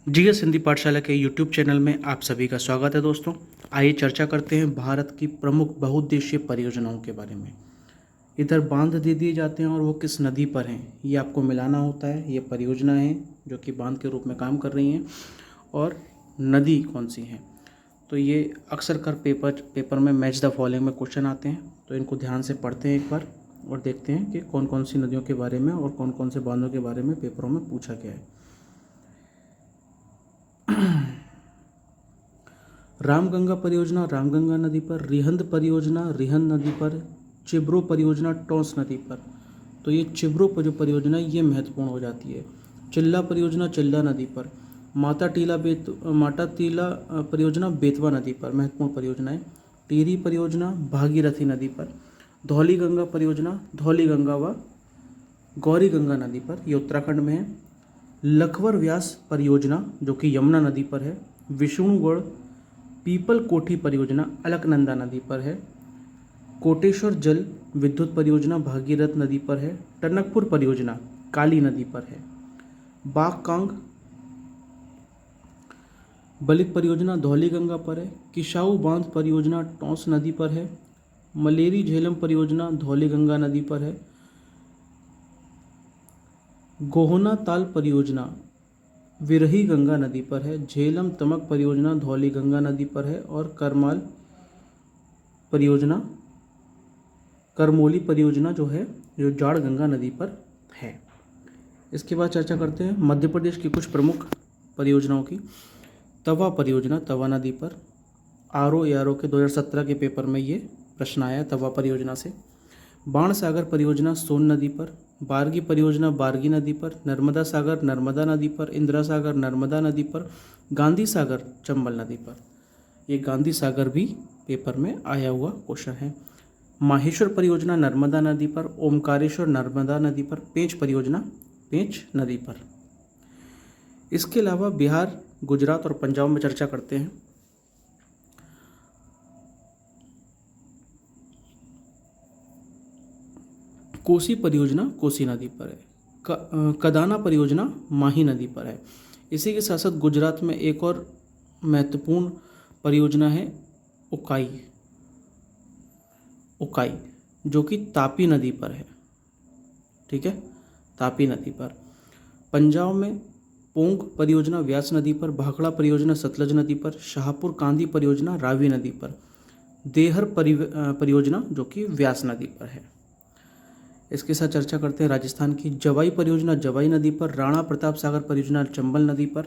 GS Hindi पाठशाला के YouTube channel में आप सभी का स्वागत है दोस्तों। आइए चर्चा करते हैं भारत की प्रमुख बहुउद्देशीय परियोजनाओं के बारे में। इधर बांध दे दिए जाते हैं और वो किस नदी पर हैं ये आपको मिलाना होता है। ये परियोजना है जो कि बांध के रूप में काम कर रही हैं और नदी कौन सी है। तो ये अक्सर कर पेपर में मैच द फॉलोइंग में क्वेश्चन आते हैं, तो इनको ध्यान से पढ़ते हैं एक बार और देखते हैं कि कौन कौन सी नदियों के बारे में और कौन कौन से बांधों के बारे में पेपरों में पूछा गया है। रामगंगा परियोजना रामगंगा नदी पर, रिहंद परियोजना रिहंद नदी पर, चिब्रो परियोजना टोंस नदी पर। तो ये चिब्रो पर जो परियोजना है ये महत्वपूर्ण हो जाती है। चिल्ला परियोजना चिल्ला नदी पर, माता टीला परियोजना बेतवा नदी पर महत्वपूर्ण परियोजना है। टिहरी परियोजना भागीरथी नदी पर, धौली गंगा परियोजना धौली गंगा व गौरी गंगा नदी पर, ये उत्तराखंड में है। लखवर व्यास परियोजना जो कि यमुना नदी पर है। विष्णुगढ़ पीपल कोठी परियोजना अलकनंदा नदी पर है। कोटेश्वर जल विद्युत परियोजना भागीरथ नदी पर है। टनकपुर परियोजना काली नदी पर है। बागकांग बलित परियोजना धौली गंगा पर है। किसाऊ बांध परियोजना टोंस नदी पर है। मलेरी झेलम परियोजना धौली गंगा नदी पर है। गोहना ताल परियोजना विरही गंगा नदी पर है। झेलम तमक परियोजना धौली गंगा नदी पर है। और करमोली परियोजना जो है जो जाड़ गंगा नदी पर है। इसके बाद चर्चा करते हैं मध्य प्रदेश की कुछ प्रमुख परियोजनाओं की। तवा परियोजना तवा नदी पर, आरओ के 2017 के पेपर में ये प्रश्न आया तवा परियोजना से। बाण सागर परियोजना सोन नदी पर, बारगी परियोजना बारगी नदी पर, नर्मदा सागर नर्मदा नदी पर, इंदिरा सागर नर्मदा नदी पर, गांधी सागर चंबल नदी पर। ये गांधी सागर भी पेपर में आया हुआ क्वेश्चन है। माहेश्वर परियोजना नर्मदा नदी पर, ओमकारेश्वर नर्मदा नदी पर, पेंच परियोजना पेंच नदी पर। इसके अलावा बिहार गुजरात और पंजाब में चर्चा करते हैं। कोसी परियोजना कोसी नदी पर है। कदाना परियोजना माही नदी पर है। इसी के साथ साथ गुजरात में एक और महत्वपूर्ण परियोजना है उकाई जो कि तापी नदी पर है। ठीक है, तापी नदी पर। पंजाब में पोंग परियोजना व्यास नदी पर, भाखड़ा परियोजना सतलज नदी पर, शाहपुर कांदी परियोजना रावी नदी पर, देहर परियोजना जो कि व्यास नदी पर है। इसके साथ चर्चा करते हैं राजस्थान की जवाई परियोजना जवाई नदी पर, राणा प्रताप सागर परियोजना चंबल नदी पर।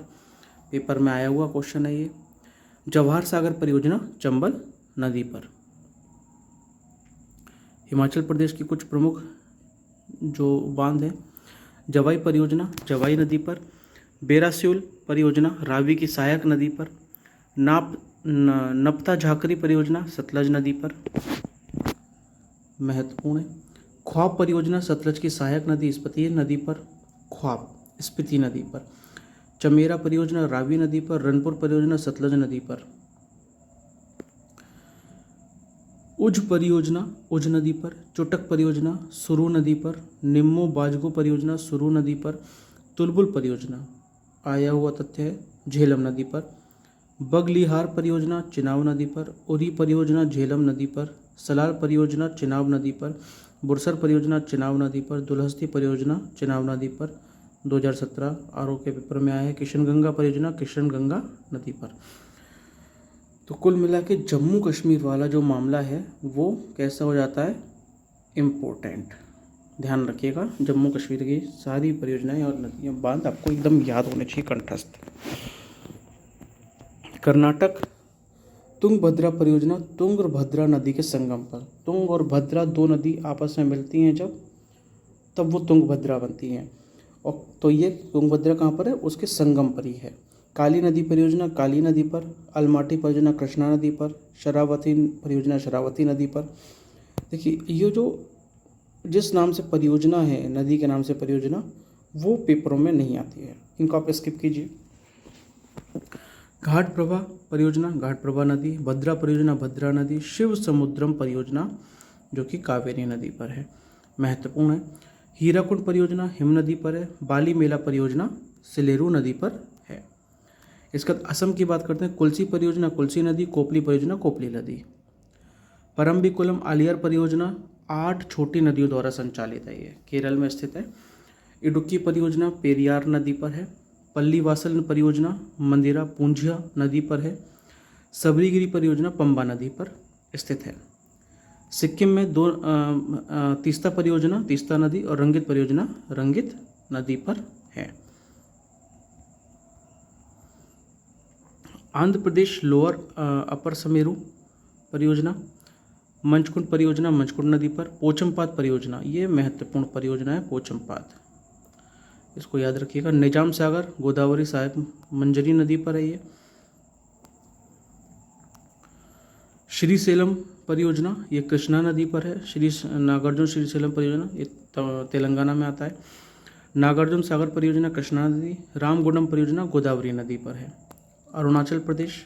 पेपर में आया हुआ क्वेश्चन है ये। जवाहर सागर परियोजना चंबल नदी पर। हिमाचल प्रदेश की कुछ प्रमुख जो बांध है, जवाई परियोजना जवाई नदी पर, बेरास्यूल परियोजना रावी की सहायक नदी पर, नपता झाकरी परियोजना सतलज नदी पर महत्वपूर्ण है। ख्वाब परियोजना सतलज की सहायक नदी स्पीति नदी पर, ख्वाब स्पीति नदी पर। चमेरा परियोजना रावी नदी पर, रनपुर परियोजना सतलज नदी पर। उज परियोजना उज नदी पर, चुटक परियोजना सुरू नदी पर, निम्मो बाजगो परियोजना सुरू नदी पर, तुलबुल परियोजना आया हुआ तथ्य है झेलम नदी पर, बगलिहार परियोजना चिनाब नदी पर, उरी परियोजना झेलम नदी पर, सलाल परियोजना चिनाब नदी पर, बुरसर परियोजना चिनाब नदी पर, दुलहस्ती परियोजना चिनाब नदी पर। 2017 आरओ के पेपर में आया है। किशनगंगा परियोजना किशनगंगा नदी पर। तो कुल मिला के जम्मू कश्मीर वाला जो मामला है वो कैसा हो जाता है, इम्पोर्टेंट। ध्यान रखिएगा, जम्मू कश्मीर की सारी परियोजनाएं और नदियाँ बांध आपको एकदम याद होने चाहिए कंठस्थ। कर्नाटक तुंगभद्रा परियोजना तुंग और भद्रा नदी के संगम पर। तुंग और भद्रा दो नदी आपस में मिलती हैं जब, तब वो तुंगभद्रा बनती हैं। और तो ये तुंगभद्रा कहाँ पर है, उसके संगम पर ही है। काली नदी परियोजना काली नदी पर, अलमाटी परियोजना कृष्णा नदी पर, शरावती परियोजना शरावती नदी पर। देखिए ये जो जिस नाम से परियोजना है, नदी के नाम से परियोजना, वो पेपरों में नहीं आती है, इनको आप स्किप कीजिए। घाट प्रभा परियोजना घाट प्रभा नदी, भद्रा परियोजना भद्रा नदी, शिव समुद्रम परियोजना जो कि कावेरी नदी पर है, महत्वपूर्ण है। हीराकुंड परियोजना हिम नदी पर है। बाली मेला परियोजना सिलेरू नदी पर है। इसके बाद असम की बात करते हैं, कुल्सी परियोजना कुल्सी नदी, कोपली परियोजना कोपली नदी। परम्बिकुलम आलियार परियोजना 8 छोटी नदियों द्वारा संचालित है, ये केरल में स्थित है। इडुक्की परियोजना पेरियार नदी पर है। पल्लीवासल परियोजना मंदिरा पूंझिया नदी पर है। सबरीगिरी परियोजना पंबा नदी पर स्थित है। सिक्किम में दो तीस्ता परियोजना तीस्ता नदी और रंगित परियोजना रंगित नदी पर है। आंध्र प्रदेश लोअर अपर समेरू परियोजना, मंचकुंड परियोजना मंचकुंड नदी पर। पोचमपात परियोजना, ये महत्वपूर्ण परियोजना है पोचमपात, इसको याद रखिएगा। निजाम सागर गोदावरी सहायक मंजरी नदी पर है ये। श्रीशैलम परियोजना ये कृष्णा नदी पर है। नागार्जुन श्रीशैलम परियोजना ये तेलंगाना में आता है। नागार्जुन सागर परियोजना कृष्णा नदी। रामगुंडम परियोजना गोदावरी नदी पर है। अरुणाचल प्रदेश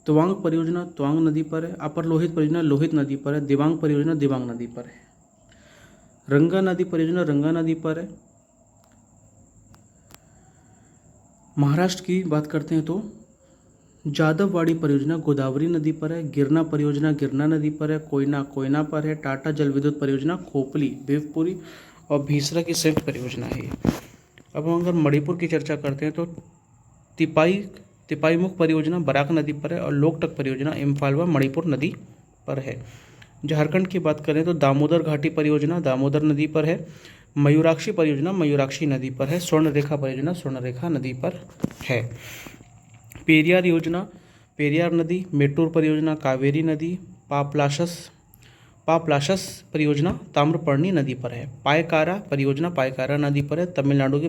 तवांग परियोजना तवांग नदी पर है। अपर लोहित परियोजना लोहित नदी पर है। दिबांग परियोजना दिबांग नदी पर है। रंगा नदी परियोजना रंगा नदी पर है। महाराष्ट्र की बात करते हैं तो जादववाड़ी परियोजना गोदावरी नदी पर है। गिरना परियोजना गिरना नदी पर है। कोयना कोयना पर है। टाटा जल विद्युत परियोजना खोपली भिवपुरी और भीसरा की संयुक्त परियोजना है। अब हम अगर मणिपुर की चर्चा करते हैं तो तिपाईमुख परियोजना बराक नदी पर है और लोकटक परियोजना इम्फाल व मणिपुर नदी पर है। झारखंड की बात करें तो दामोदर घाटी परियोजना दामोदर नदी पर है। मयूराक्षी परियोजना मयूराक्षी नदी पर है। स्वर्णरेखा परियोजना स्वर्णरेखा नदी पर है। पेरियार योजना पेरियार नदी। मेट्टूर परियोजना कावेरी नदी। पापलाशस परियोजना ताम्रपर्णी नदी पर है। पायकारा परियोजना पायकारा नदी पर है। तमिलनाडु की